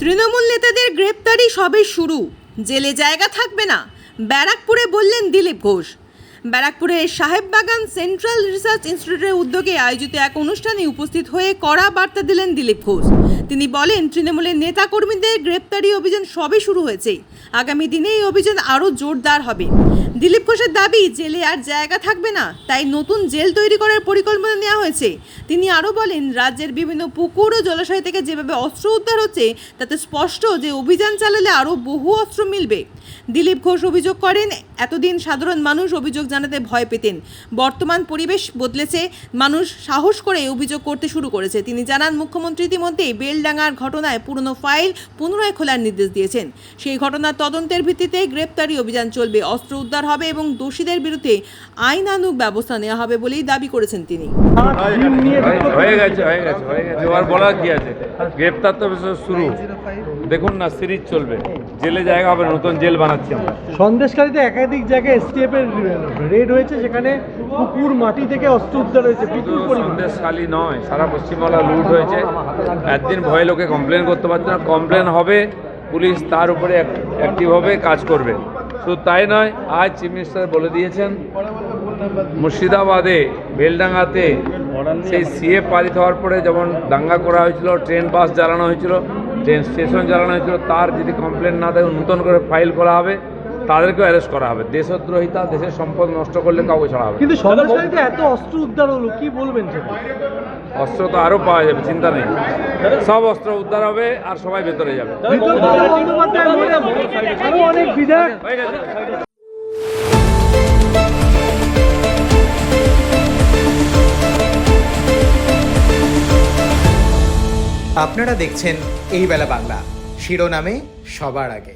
তৃণমূল নেতাদের গ্রেপ্তারি সবে শুরু, জেলে জায়গা থাকবে না, ব্যারাকপুরে বললেন দিলীপ ঘোষ। ব্যারাকপুরের সাহেববাগান সেন্ট্রাল রিসার্চ ইনস্টিটিউটের উদ্যোগে আয়োজিত এক অনুষ্ঠানে উপস্থিত হয়ে কড়া বার্তা দিলেন দিলীপ ঘোষ। তিনি বলেন, তৃণমূলের নেতাকর্মীদের গ্রেপ্তারি অভিযান সবে শুরু হয়েছে, আগামী দিনে এই অভিযান আরও জোরদার হবে। দিলীপ ঘোষের দাবি, জেলে আর জায়গা থাকবে না, তাই নতুন জেল তৈরি করার পরিকল্পনা নেওয়া হয়েছে। তিনি আরও বলেন, রাজ্যের বিভিন্ন পুকুর ও জলাশয় থেকে যেভাবে অস্ত্র উদ্ধার হচ্ছে তাতে স্পষ্ট যে অভিযান চালালে আরও বহু অস্ত্র মিলবে। দিলীপ ঘোষ অভিযোগ করেন, এতদিন সাধারণ মানুষ অভিযোগ জানাতে ভয় পেতেন, বর্তমান পরিবেশ বদলেছে, মানুষ সাহস করে অভিযোগ করতে শুরু করেছে। তিনি জানান, মুখ্যমন্ত্রী ইতিমধ্যেই বেলডাঙ্গার ঘটনায় পুরনো ফাইল পুনরায় খোলার নির্দেশ দিয়েছেন। সেই ঘটনার তদন্তের ভিত্তিতে গ্রেপ্তারি অভিযান চলবে, অস্ত্র উদ্ধার হবে এবং দোষীদের বিরুদ্ধে আইনানুগ ব্যবস্থা নেওয়া হবে বলেই দাবি করেছেন তিনি। হয়ে গেছে এবার বলার কি আছে, গ্রেপ্তার তো শুরু, দেখুন না, সিরিজ চলবে, জেলে জায়গা হবে, নতুন জেল বানাচ্ছি আমরা। সন্দেশখালীতে একাধিক জায়গায় এসটিএফ এর রেড হয়েছে, সেখানে পুকুর মাটি থেকে অস্ত্র উদ্ধার হয়েছে। সন্দেশখালী নয়, সারা পশ্চিমবাংলা লুট হয়েছে। একদিন ভয়ে লোকে কমপ্লেন করতে পারছে না, কমপ্লেন হবে, পুলিশ তার উপরে অ্যাক্টিভভাবে কাজ করবে। শুধু তাই নয়, আজ চিফ মিনিস্টার বলে দিয়েছেন, মুর্শিদাবাদে বেলডাঙ্গাতে সেই সিএ পালিত হওয়ার পরে যেমন দাঙ্গা করা হয়েছিল, ট্রেন বাস জ্বালানো হয়েছিল, ট্রেন স্টেশন জ্বালানো হয়েছিল, তার যদি কমপ্লেন না থাকে নতুন করে ফাইল করা হবে, তাদেরকেও অ্যারেস্ট করা হবে। দেশদ্রোহিতা, দেশের সম্পদ নষ্ট করলে কাউকে ছাড়া হবে। কিন্তু সন্দেশখালীতে এত অস্ত্র উদ্ধার হলো, কি বলবেন সেটা? অস্ত্র তো আরও পাওয়া যাবে, চিন্তা নেই, সব অস্ত্র উদ্ধার হবে আর সবাই ভেতরে যাবে। অনেক বিধায়ক হয়ে গেছে। আপনারা দেখছেন এই বেলা বাংলা, শিরোনামে সবার আগে।